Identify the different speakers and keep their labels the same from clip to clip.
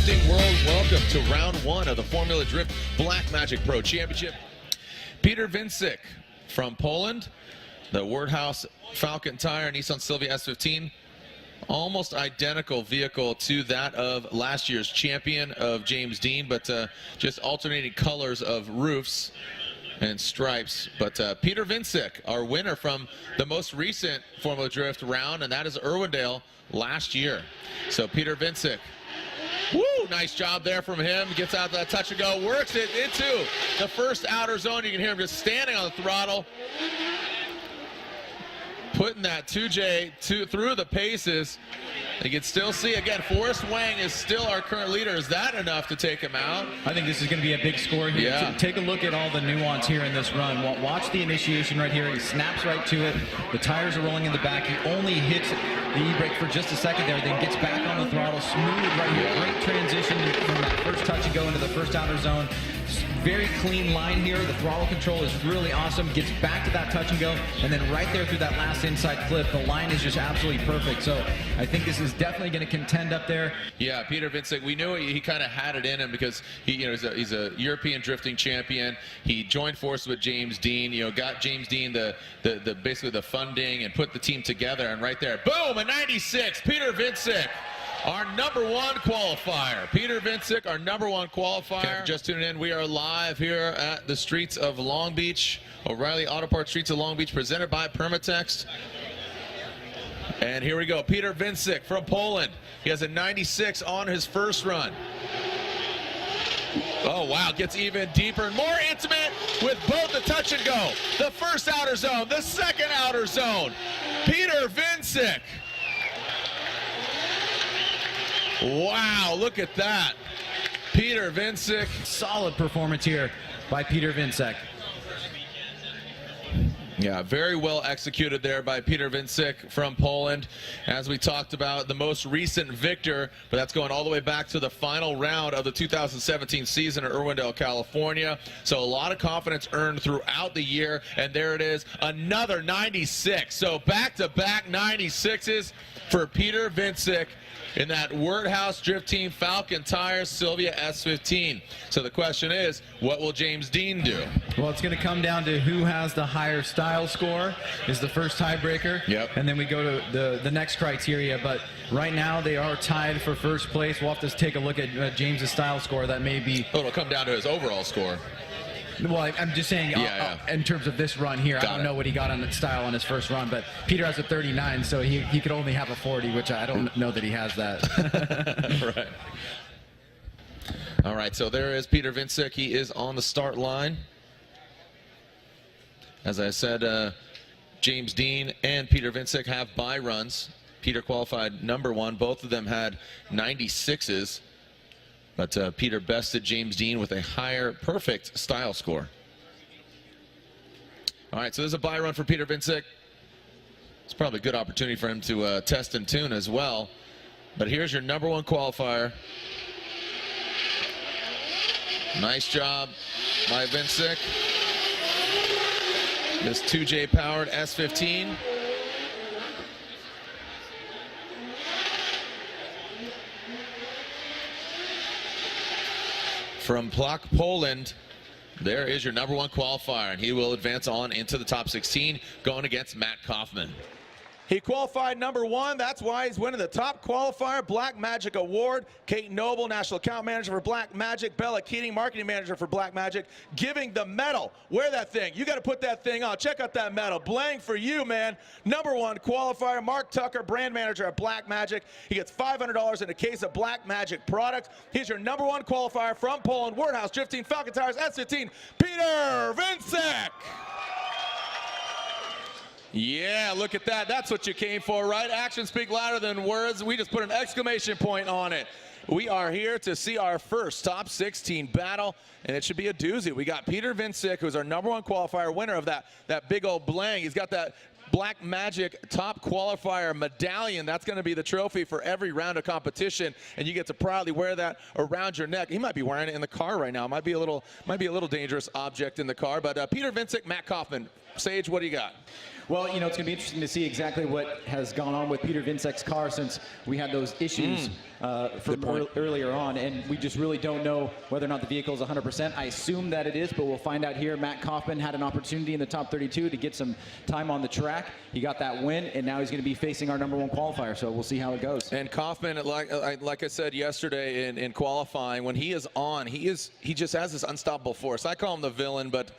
Speaker 1: drifting world, welcome to round one of the Formula Drift Black Magic Pro Championship. Piotr Wiecek from Poland, the Wordhouse Falcon Tire Nissan Silvia S15. Almost identical vehicle to that of last year's champion of James Dean, but just alternating colors of roofs and stripes. But Piotr Wiecek, our winner from the most recent Formula Drift round, and that is Irwindale last year. So Piotr Wiecek, woo, nice job there from him. Gets out that touch and go, works it into the first outer zone. You can hear him just standing on the throttle, putting that 2J through the paces. You can still see, again, Forrest Wang is still our current leader. Is that enough to take him out?
Speaker 2: I think this is going to be a big score here.
Speaker 1: Yeah.
Speaker 2: Take a look at all the nuance here in this run. Watch the initiation right here. He snaps right to it. The tires are rolling in the back. He only hits the e-brake for just a second there, then gets back on the throttle. Smooth right here. Great transition from that first touch and go into the first outer zone. Very clean line here. The throttle control is really awesome. Gets back to that touch and go, and then right there through that last inside clip, the line is just absolutely perfect. So I think this is definitely going to contend up there.
Speaker 1: Yeah, Piotr Wiecek, we knew he kind of had it in him because he's a European drifting champion. He joined forces with James Dean. Got James Dean the basically the funding and put the team together. And right there, boom, a 96. Piotr Wiecek, our #1 qualifier. Piotr Wiecek, our #1 qualifier. Just tuning in, we are live here at the streets of Long Beach, O'Reilly Auto Parts Streets of Long Beach, presented by Permatext. And here we go, Piotr Wiecek from Poland. He has a 96 on his first run. Oh, wow, gets even deeper and more intimate with both the touch and go. The first outer zone, the second outer zone. Piotr Wiecek. Wow, look at that. Piotr Wiecek.
Speaker 2: Solid performance here by Piotr Wiecek.
Speaker 1: Yeah, very well executed there by Piotr Wiecek from Poland. As we talked about, the most recent victor, but that's going all the way back to the final round of the 2017 season at Irwindale, California. So a lot of confidence earned throughout the year, and there it is, another 96. So back-to-back 96s for Piotr Wiecek in that Wordhouse Drift Team Falcon Tire Silvia S15. So the question is, what will James Dean do?
Speaker 2: Well, it's going to come down to who has the higher style score is the first tiebreaker.
Speaker 1: Yep.
Speaker 2: And then we go to the next criteria. But right now they are tied for first place. We'll have to take a look at James's style score. That may be...
Speaker 1: Oh, it'll come down to his overall score.
Speaker 2: Well, I'm just saying, in terms of this run here, I don't know what he got on the style on his first run, but Peter has a 39, so he could only have a 40, which I don't know that he has that.
Speaker 1: Right. All right, so there is Piotr Wiecek. He is on the start line. As I said, James Dean and Piotr Wiecek have bye runs. Peter qualified #1. Both of them had 96s. But Peter bested James Dean with a higher perfect style score. All right, so there's a bye run for Piotr Wiecek. It's probably a good opportunity for him to test and tune as well. But here's your #1 qualifier. Nice job by Wiecek. This 2J powered S15. From Plock, Poland, there is your #1 qualifier, and he will advance on into the top 16, going against Matt Kaufman. He qualified #1. That's why he's winning the top qualifier Black Magic Award. Kate Noble, National Account Manager for Black Magic. Bella Keating, Marketing Manager for Black Magic, giving the medal. Wear that thing. You got to put that thing on. Check out that medal. Blang for you, man. #1 qualifier. Mark Tucker, Brand Manager at Black Magic. He gets $500 in a case of Black Magic products. Here's your #1 qualifier from Poland, Wordhouse Drift Team Falcon Tires S15, Piotr Wiecek. Yeah, look at that. That's what you came for, right? Actions speak louder than words. We just put an exclamation point on it. We are here to see our first top 16 battle, and it should be a doozy. We got Piotr Wiecek, who's our #1 qualifier, winner of that big old blang. He's got that Black Magic top qualifier medallion. That's going to be the trophy for every round of competition, and you get to proudly wear that around your neck. He might be wearing it in the car right now. Might be a little dangerous object in the car. But Piotr Wiecek, Matt Kaufman, Sage, what do you got?
Speaker 2: Well, you know, it's going to be interesting to see exactly what has gone on with Piotr Wiecek's car since we had those issues from earlier on, and we just really don't know whether or not the vehicle is 100%. I assume that it is, but we'll find out here. Matt Kaufman had an opportunity in the top 32 to get some time on the track. He got that win, and now he's going to be facing our #1 qualifier, so we'll see how it goes.
Speaker 1: And Kaufman, like I said yesterday in qualifying, when he is on, he just has this unstoppable force. I call him the villain, but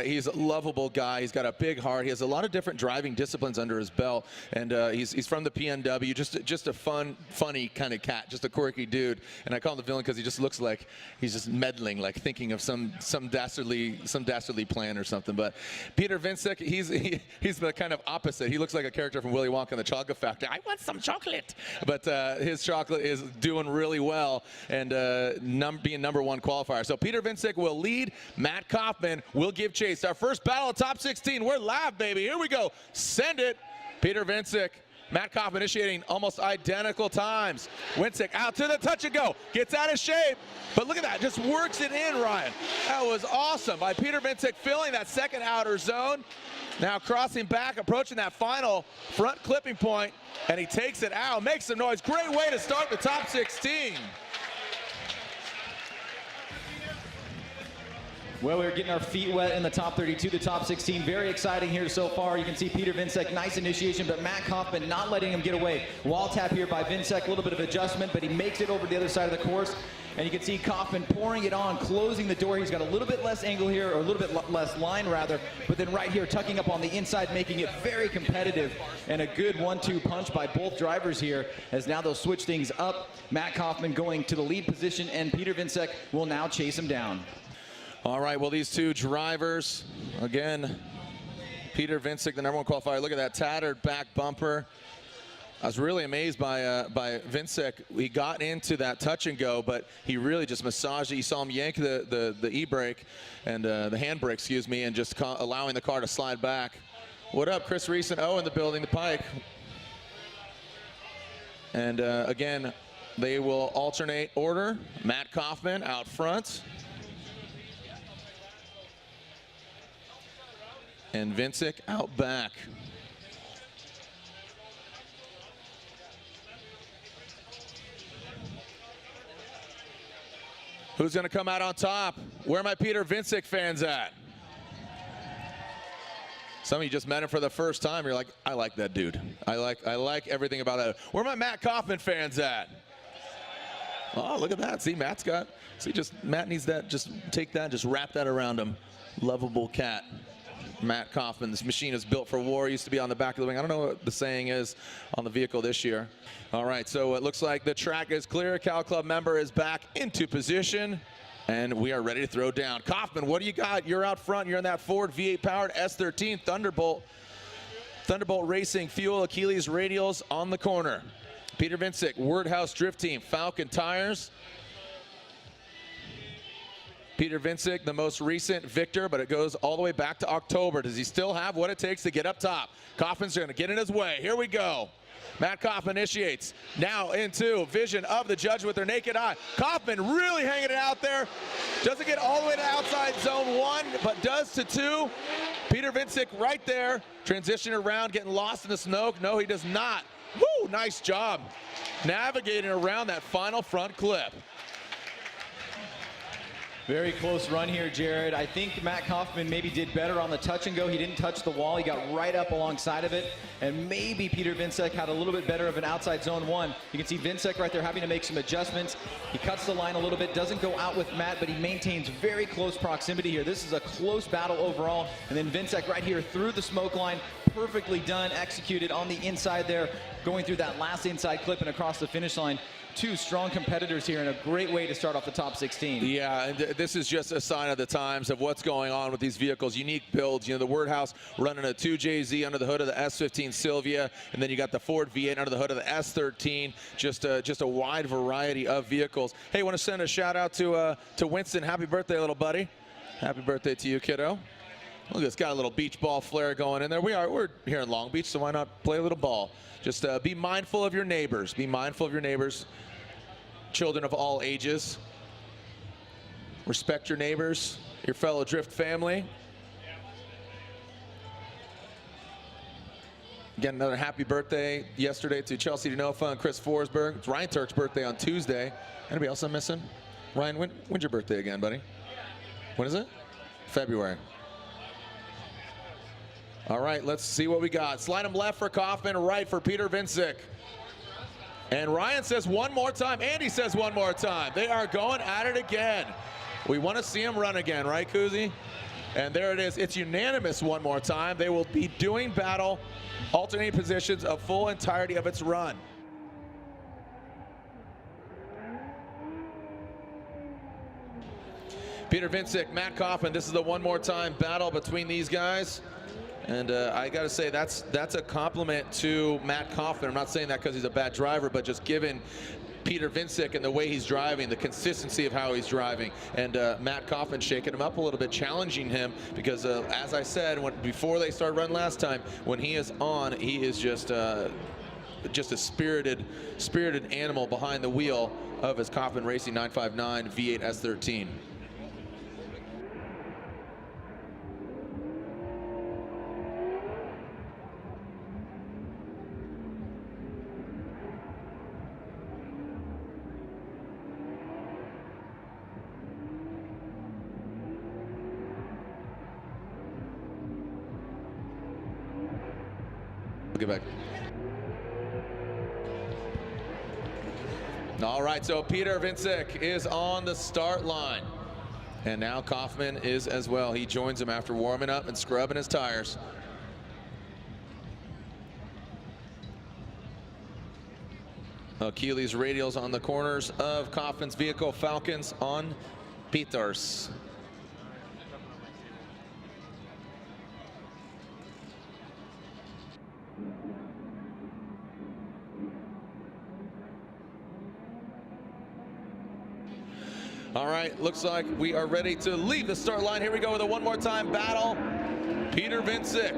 Speaker 1: he's a lovable guy. He's got a big heart. He has a lot of different driving disciplines under his belt, and he's from the PNW. Just a funny kind of cat, just a quirky dude. And I call him the villain because he just looks like he's just meddling, like thinking of some dastardly plan or something. But Piotr Wiecek, he's the kind of opposite. He looks like a character from Willy Wonka and the Chocolate Factory. I want some chocolate. But his chocolate is doing really well and being #1 qualifier. So Piotr Wiecek will lead. Matt Kaufman will give chase. Our first battle of top 16. We're live, baby. Here we go. Send it. Piotr Wiecek. Matt Kaufman initiating almost identical times. Wiecek out to the touch and go. Gets out of shape. But look at that. Just works it in, Ryan. That was awesome by Piotr Wiecek, filling that second outer zone. Now crossing back, approaching that final front clipping point, and he takes it out. Makes some noise. Great way to start the top 16.
Speaker 2: Well, we're getting our feet wet in the top 32, the top 16. Very exciting here so far. You can see Piotr Wiecek, nice initiation, but Matt Kaufman not letting him get away. Wall tap here by Wiecek, a little bit of adjustment, but he makes it over to the other side of the course. And you can see Kaufman pouring it on, closing the door. He's got a little bit less angle here, or a little bit less line rather, but then right here tucking up on the inside, making it very competitive. And a good 1-2 punch by both drivers here, as now they'll switch things up. Matt Kaufman going to the lead position, and Piotr Wiecek will now chase him down.
Speaker 1: All right, well, these two drivers, again, Piotr Wiecek, the #1 qualifier. Look at that tattered back bumper. I was really amazed by Wiecek. He got into that touch and go, but he really just massaged it. You saw him yank the e-brake and the handbrake, excuse me, and just allowing the car to slide back. What up, Chris Reese and O in the building, the Pike. And again, they will alternate order. Matt Kaufman out front. And Wiecek out back. Who's going to come out on top? Where are my Piotr Wiecek fans at? Some of you just met him for the first time. You're like, I like that dude. I like everything about that. Where are my Matt Kaufman fans at? Oh, look at that. See, Matt's got. See, Matt needs that. Just take that. Just wrap that around him. Lovable cat. Matt Kaufman. This machine is built for war. It used to be on the back of the wing. I don't know what the saying is on the vehicle this year. All right, so it looks like the track is clear. Cal Club member is back into position, and we are ready to throw down. Kaufman, what do you got? You're out front. You're in that Ford V8-powered S13 Thunderbolt. Thunderbolt Racing Fuel Achilles radials on the corner. Piotr Wiecek, Wordhouse Drift Team, Falcon tires. Piotr Wiecek, the most recent victor, but it goes all the way back to October. Does he still have what it takes to get up top? Kaufman's going to get in his way. Here we go. Matt Kaufman initiates now into vision of the judge with their naked eye. Kaufman really hanging it out there. Doesn't get all the way to outside zone 1, but does to 2. Piotr Wiecek right there, transitioning around, getting lost in the smoke. No, he does not. Woo, nice job navigating around that final front clip.
Speaker 2: Very close run here, Jared. I think Matt Kaufman maybe did better on the touch and go. He didn't touch the wall. He got right up alongside of it. And maybe Piotr Wiecek had a little bit better of an outside zone 1. You can see Wiecek right there having to make some adjustments. He cuts the line a little bit, doesn't go out with Matt, but he maintains very close proximity here. This is a close battle overall. And then Wiecek right here through the smoke line. Perfectly done, executed on the inside there, going through that last inside clip and across the finish line. Two strong competitors here and a great way to start off the top 16.
Speaker 1: Yeah, and this is just a sign of the times of what's going on with these vehicles. Unique builds. You know, the Wordhouse running a 2JZ under the hood of the S15 Sylvia, and then you got the Ford V8 under the hood of the S13. Just a wide variety of vehicles. Hey, want to send a shout out to Winston. Happy birthday, little buddy. Happy birthday to you, kiddo. Look, it's got a little beach ball flair going in there. We're here in Long Beach, so why not play a little ball? Just be mindful of your neighbors. Be mindful of your neighbors. Children of all ages. Respect your neighbors, your fellow Drift family. Again, another happy birthday yesterday to Chelsea Denofa and Chris Forsberg. It's Ryan Turk's birthday on Tuesday. Anybody else I'm missing? Ryan, when's your birthday again, buddy? When is it? February. All right, let's see what we got. Slide him left for Kaufman, right for Piotr Wiecek. And Ryan says one more time. Andy says one more time. They are going at it again. We want to see him run again, right, Kuzi? And there it is. It's unanimous one more time. They will be doing battle, alternating positions, a full entirety of its run. Piotr Wiecek, Matt Kaufman. This is the one more time battle between these guys. And I got to say, that's a compliment to Matt Kaufman. I'm not saying that because he's a bad driver, but just given Piotr Wiecek and the way he's driving, the consistency of how he's driving, and Matt Kaufman shaking him up a little bit, challenging him, because as I said before they started running last time, when he is on, he is just a spirited animal behind the wheel of his Kaufman Racing 959 V8 S13. Get back. All right, so Piotr Wiecek is on the start line. And now Kaufman is as well. He joins him after warming up and scrubbing his tires. Achilles radials on the corners of Kaufman's vehicle, Falcons on Pieter's. All right, looks like we are ready to leave the start line. Here we go with a one more time battle. Piotr Wiecek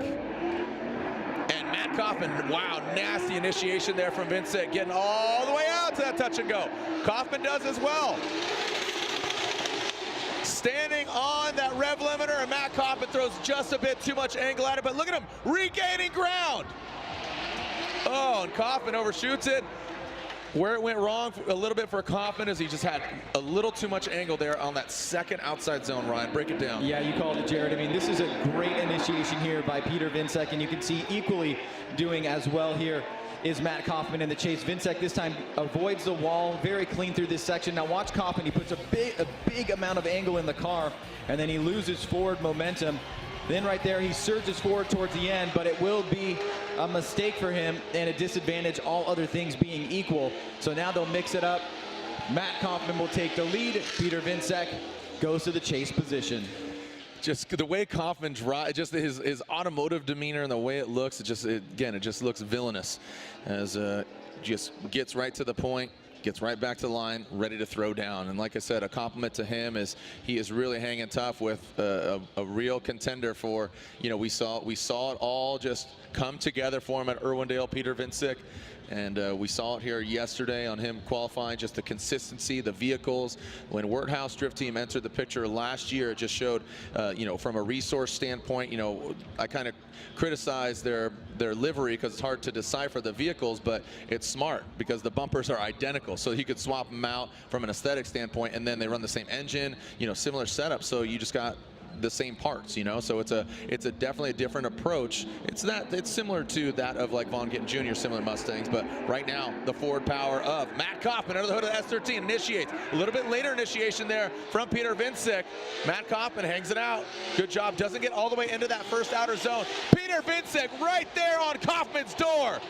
Speaker 1: and Matt Kaufman. Wow, nasty initiation there from Wiecek, getting all the way out to that touch and go. Kaufman does as well. Standing on that rev limiter, and Matt Kaufman throws just a bit too much angle at it, but look at him regaining ground. Oh, and Kaufman overshoots it. Where it went wrong a little bit for Kaufman is he just had a little too much angle there on that second outside zone. Ryan, break it down.
Speaker 2: Yeah, you called it, Jared. I mean, this is a great initiation here by Piotr Wiecek, and you can see equally doing as well here is Matt Kaufman in the chase. Wiecek this time avoids the wall, very clean through this section. Now watch Kaufman, he puts a big amount of angle in the car, and then he loses forward momentum. Then right there, he surges forward towards the end, but it will be a mistake for him and a disadvantage, all other things being equal. So now they'll mix it up. Matt Kaufman will take the lead. Piotr Wiecek goes to the chase position.
Speaker 1: Just the way Kaufman drives, just his automotive demeanor and the way it looks, it just looks villainous, as just gets right to the point, gets right back to the line, ready to throw down. And like I said, a compliment to him is he is really hanging tough with a real contender for, we saw it all just come together for him at Irwindale, Piotr Wiecek. And we saw it here yesterday on him qualifying, just the consistency, the vehicles. When Wirthouse Drift Team entered the picture last year, it just showed, from a resource standpoint, I kind of criticized their livery because it's hard to decipher the vehicles, but it's smart because the bumpers are identical. So you could swap them out from an aesthetic standpoint, and then they run the same engine, similar setup. So you just got the same parts, so it's a definitely a different approach. It's similar to that of like Von Gittin Jr., similar Mustangs, but right now the forward power of Matt Kaufman under the hood of the S13 initiates. A little bit later initiation there from Piotr Wiecek. Matt Kaufman hangs it out. Good job, doesn't get all the way into that first outer zone. Piotr Wiecek right there on Kaufman's door.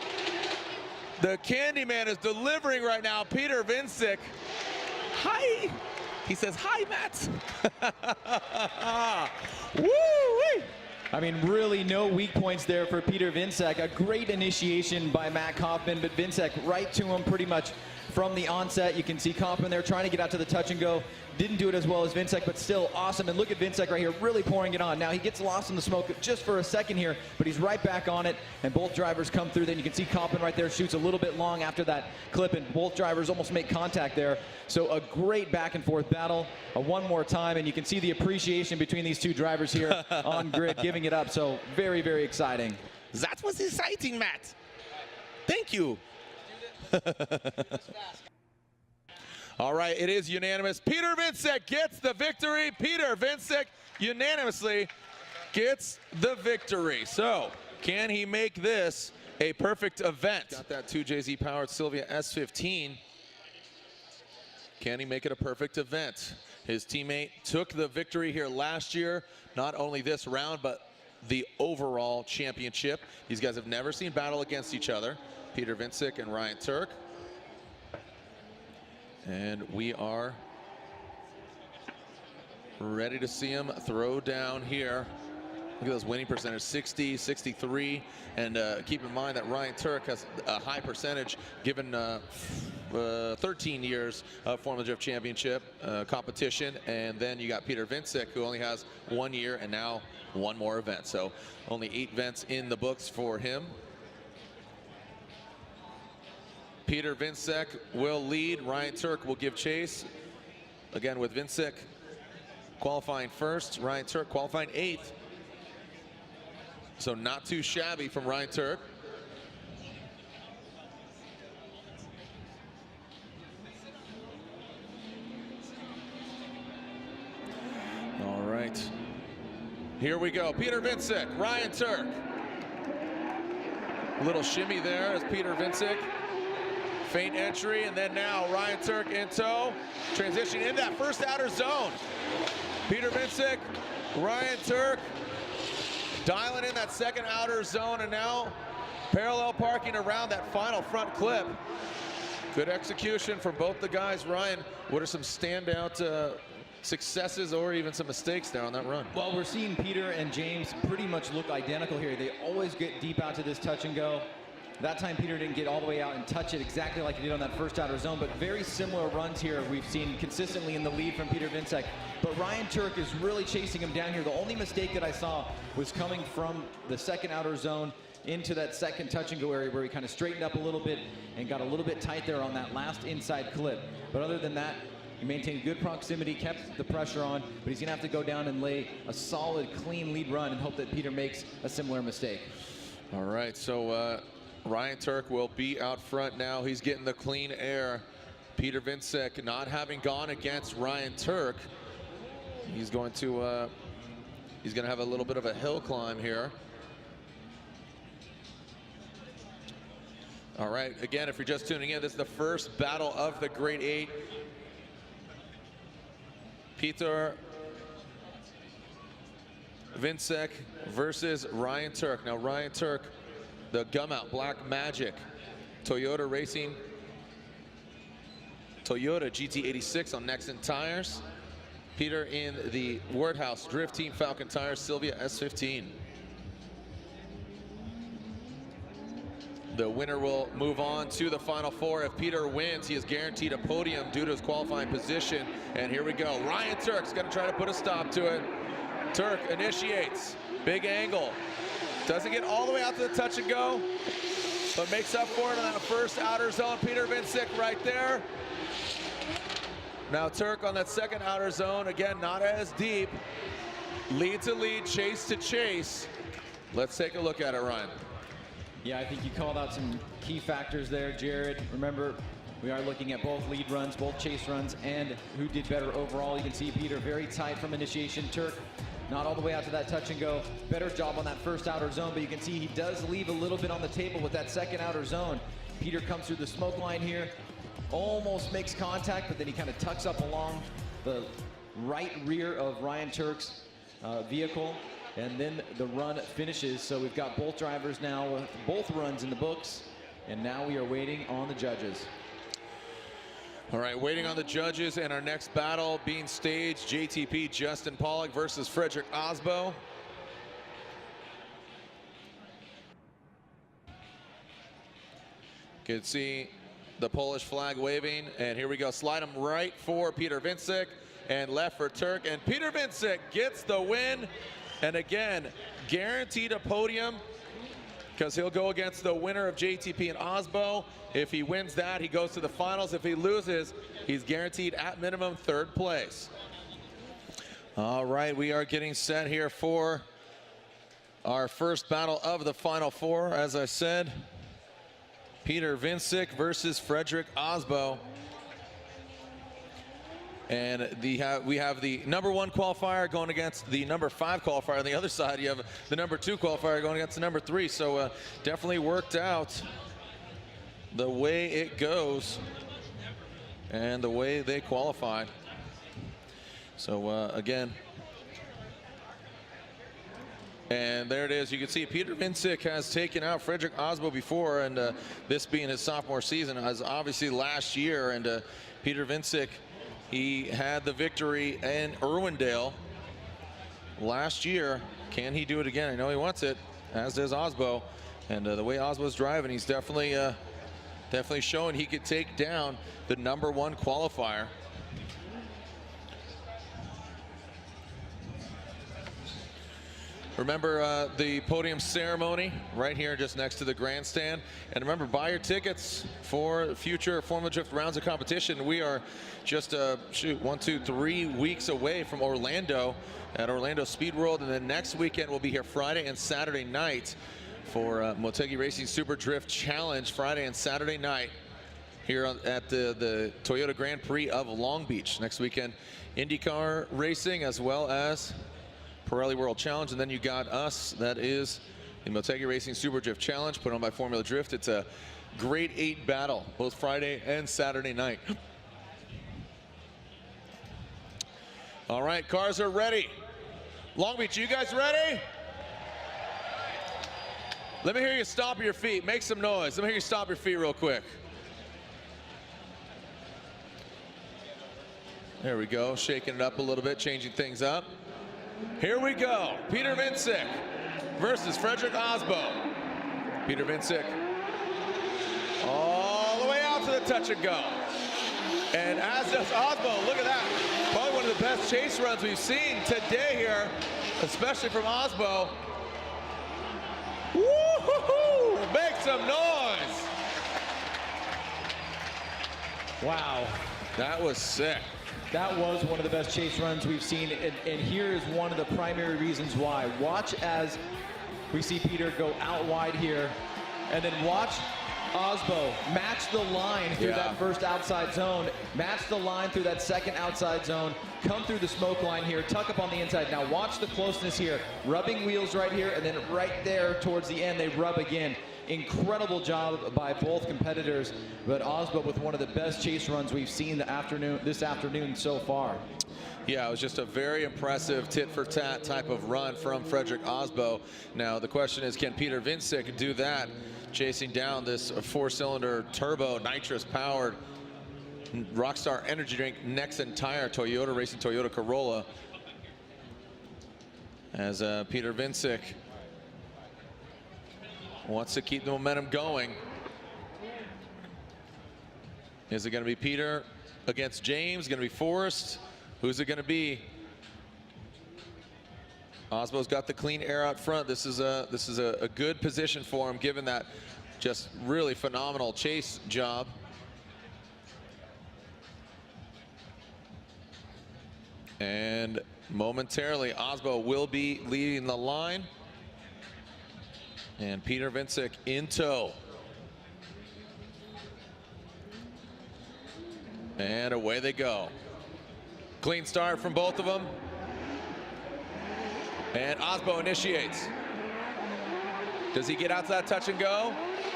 Speaker 1: The Candyman is delivering right now. Piotr Wiecek, hi. He says, hi, Matt. Woo-wee.
Speaker 2: I mean, really no weak points there for Piotr Wiecek. A great initiation by Matt Kaufman, but Wiecek right to him pretty much from the onset. You can see Kaufman there trying to get out to the touch and go. Didn't do it as well as Wiecek, but still awesome. And look at Wiecek right here, really pouring it on. Now he gets lost in the smoke just for a second here, but he's right back on it, and both drivers come through. Then you can see Kaufman right there shoots a little bit long after that clip, and both drivers almost make contact there. So a great back and forth battle. One more time, and you can see the appreciation between these two drivers here on grid, giving it up. So very, very exciting.
Speaker 1: That was exciting, Matt. Thank you. All right, it is unanimous. Piotr Wiecek gets the victory. Piotr Wiecek unanimously gets the victory. So, can he make this a perfect event? Got that 2JZ powered Silvia S15. Can he make it a perfect event? His teammate took the victory here last year, not only this round, but the overall championship. These guys have never seen battle against each other. Piotr Wiecek and Ryan Turk. And we are ready to see him throw down here. Look at those winning percentage, 60, 63. And keep in mind that Ryan Turk has a high percentage given 13 years of Formula Drift Championship competition. And then you got Piotr Wiecek, who only has 1 year and now 1 more event. So only 8 events in the books for him. Piotr Wiecek will lead. Ryan Turk will give chase. Again, with Wiecek qualifying first, Ryan Turk qualifying 8th. So not too shabby from Ryan Turk. All right. Here we go. Piotr Wiecek, Ryan Turk. A little shimmy there as Piotr Wiecek. Faint entry, and then now Ryan Turk in tow. Transitioning in that first outer zone. Piotr Wiecek, Ryan Turk dialing in that second outer zone, and now parallel parking around that final front clip. Good execution from both the guys. Ryan, what are some standout successes or even some mistakes there on that run?
Speaker 2: Well, we're seeing Peter and James pretty much look identical here. They always get deep out to this touch and go. That time Peter didn't get all the way out and touch it exactly like he did on that first outer zone, but very similar runs here we've seen consistently in the lead from Piotr Wiecek. But Ryan Turk is really chasing him down here. The only mistake that I saw was coming from the second outer zone into that second touch and go area where he kind of straightened up a little bit and got a little bit tight there on that last inside clip. But other than that, he maintained good proximity, kept the pressure on, but he's gonna have to go down and lay a solid, clean lead run and hope that Peter makes a similar mistake.
Speaker 1: All right, so Ryan Turk will be out front now. He's getting the clean air. Piotr Wiecek not having gone against Ryan Turk. He's going to have a little bit of a hill climb here. All right, again, if you're just tuning in, this is the first battle of the Grade 8. Piotr Wiecek versus Ryan Turk. Now Ryan Turk, the gum out Black Magic Toyota Racing Toyota GT86 on Nexen tires. Peter in the Wordhouse Drift Team Falcon tires, Silvia S15. The winner will move on to the Final Four. If Peter wins, he is guaranteed a podium due to his qualifying position. And here we go. Ryan Turk's going to try to put a stop to it. Turk initiates. Big angle. Doesn't get all the way out to the touch and go, but makes up for it on that first outer zone. Piotr Wiecek right there. Now Turk on that second outer zone. Again, not as deep. Lead to lead, chase to chase. Let's take a look at it, Ryan.
Speaker 2: Yeah, I think you called out some key factors there, Jared. Remember, we are looking at both lead runs, both chase runs, and who did better overall. You can see Peter very tight from initiation. Turk not all the way out to that touch and go. Better job on that first outer zone, but you can see he does leave a little bit on the table with that second outer zone. Peter comes through the smoke line here, almost makes contact, but then he kind of tucks up along the right rear of Ryan Turk's vehicle, and then the run finishes. So we've got both drivers now with both runs in the books, and now we are waiting on the judges.
Speaker 1: All right, waiting on the judges, and our next battle being staged, JTP Justin Pollock versus Frederick Osbo. You can see the Polish flag waving, and here we go. Slide him right for Piotr Wiecek and left for Turk, and Piotr Wiecek gets the win, and again, guaranteed a podium because he'll go against the winner of JTP and Osbo. If he wins that, he goes to the finals. If he loses, he's guaranteed at minimum 3rd place. All right, we are getting set here for Our first battle of the Final Four, as I said, Piotr Wiecek versus Frederick Osbo. And we have the #1 qualifier going against the #5 qualifier. On the other side, you have the #2 qualifier going against the #3. So definitely worked out the way it goes and the way they qualified. So again, and there it is. You can see Piotr Wiecek has taken out Frederick Osbo before, and this being his sophomore season, as obviously last year. And Piotr Wiecek, he had the victory in Irwindale last year. Can he do it again? I know he wants it, as does Osbo. And the way Osbo's driving, he's definitely showing he could take down the #1 qualifier. Remember the podium ceremony right here just next to the grandstand. And remember, buy your tickets for future Formula Drift rounds of competition. We are just 3 weeks away from Orlando at Orlando Speed World. And then next weekend we'll be here Friday and Saturday night for Motegi Racing Super Drift Challenge, Friday and Saturday night here at the Toyota Grand Prix of Long Beach. Next weekend, IndyCar racing as well as Pirelli World Challenge. And then you got us, that is the Motegi Racing Super Drift Challenge put on by Formula Drift. It's a grade 8 battle, both Friday and Saturday night. All right, cars are ready. Long Beach, you guys ready? Let me hear you stomp your feet. Make some noise. Let me hear you stomp your feet real quick. There we go, shaking it up a little bit, changing things up. Here we go. Piotr Wiecek versus Frederick Osbo. Piotr Wiecek all the way out to the touch and go. And as does Osbo. Look at that. Probably one of the best chase runs we've seen today here, especially from Osbo. Woo-hoo-hoo! Make some noise.
Speaker 2: Wow.
Speaker 1: That was sick.
Speaker 2: That was one of the best chase runs we've seen, and here is one of the primary reasons why. Watch as we see Piotr go out wide here, and then watch Osbo match the line through that first outside zone, match the line through that second outside zone, come through the smoke line here, tuck up on the inside. Now watch the closeness here, rubbing wheels right here, and then right there towards the end, they rub again. Incredible job by both competitors, but Osbo with one of the best chase runs we've seen this afternoon so far.
Speaker 1: Yeah, it was just a very impressive tit-for-tat type of run from Frederick Osbo. Now the question is, can Piotr Wiecek do that, chasing down this 4-cylinder turbo nitrous-powered Rockstar Energy Drink Nexen Tire Toyota Racing Toyota Corolla, as Piotr Wiecek wants to keep the momentum going. Is it going to be Piotr against James? Going to be Forrest? Who's it going to be? Osbo's got the clean air out front. This is a good position for him, given that just really phenomenal chase job. And momentarily, Osbo will be leading the line. And Piotr Wiecek in tow. And away they go. Clean start from both of them. And Osbo initiates. Does he get out to that touch and go?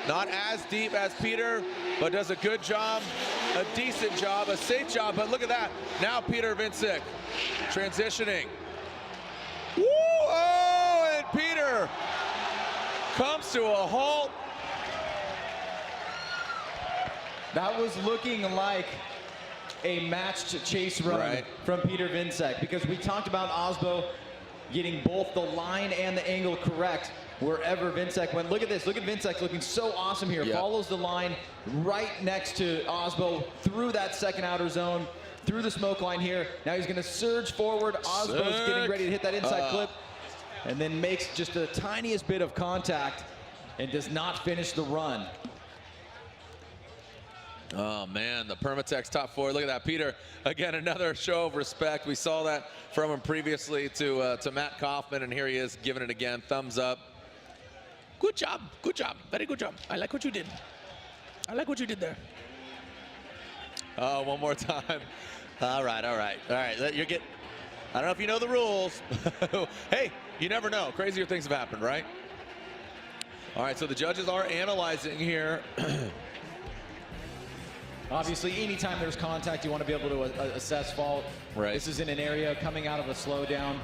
Speaker 1: Not as deep as Piotr, but does a good job, a decent job, a safe job. But look at that. Now Piotr Wiecek transitioning. Woo! Oh, and Piotr comes to a halt.
Speaker 2: That was looking like a matched chase run from Piotr Wiecek, because we talked about Osbo getting both the line and the angle correct wherever Wiecek went. Look at this. Look at Wiecek looking so awesome here. Yep. Follows the line right next to Osbo through that second outer zone, through the smoke line here. Now he's going to surge forward. Osbo's getting ready to hit that inside clip, and then makes just the tiniest bit of contact and does not finish the run.
Speaker 1: Oh, man, the Permatex top four. Look at that, Peter. Again, another show of respect. We saw that from him previously to Matt Kaufman, and here he is giving it again. Thumbs up. Good job. Good job. Very good job. I like what you did. I like what you did there. Oh, one more time.
Speaker 3: All right. You're getting. I don't know if you know the rules.
Speaker 1: Hey, you never know. Crazier things have happened, right? All right, so the judges are analyzing here.
Speaker 2: Obviously, anytime there's contact, you want to be able to assess fault.
Speaker 1: Right.
Speaker 2: This is in an area coming out of a slowdown,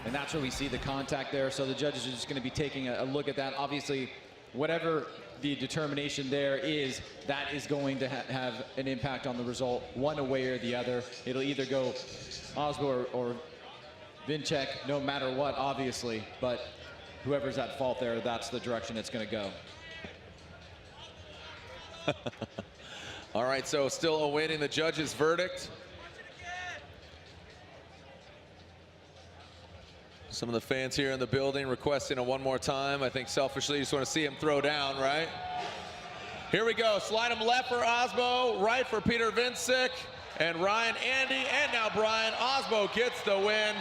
Speaker 2: and that's where we see the contact there. So the judges are just going to be taking a look at that. Obviously, whatever the determination there is, that is going to have an impact on the result, one way or the other. It'll either go Osbo or Wiecek, no matter what, obviously, but whoever's at fault there, that's the direction it's going to go.
Speaker 1: All right, so still awaiting the judge's verdict. Some of the fans here in the building requesting a one more time. I think selfishly you just want to see him throw down, right? Here we go. Slide him left for Osbo, right for Piotr Wiecek, and Ryan, Andy, and now Brian. Osbo gets the win.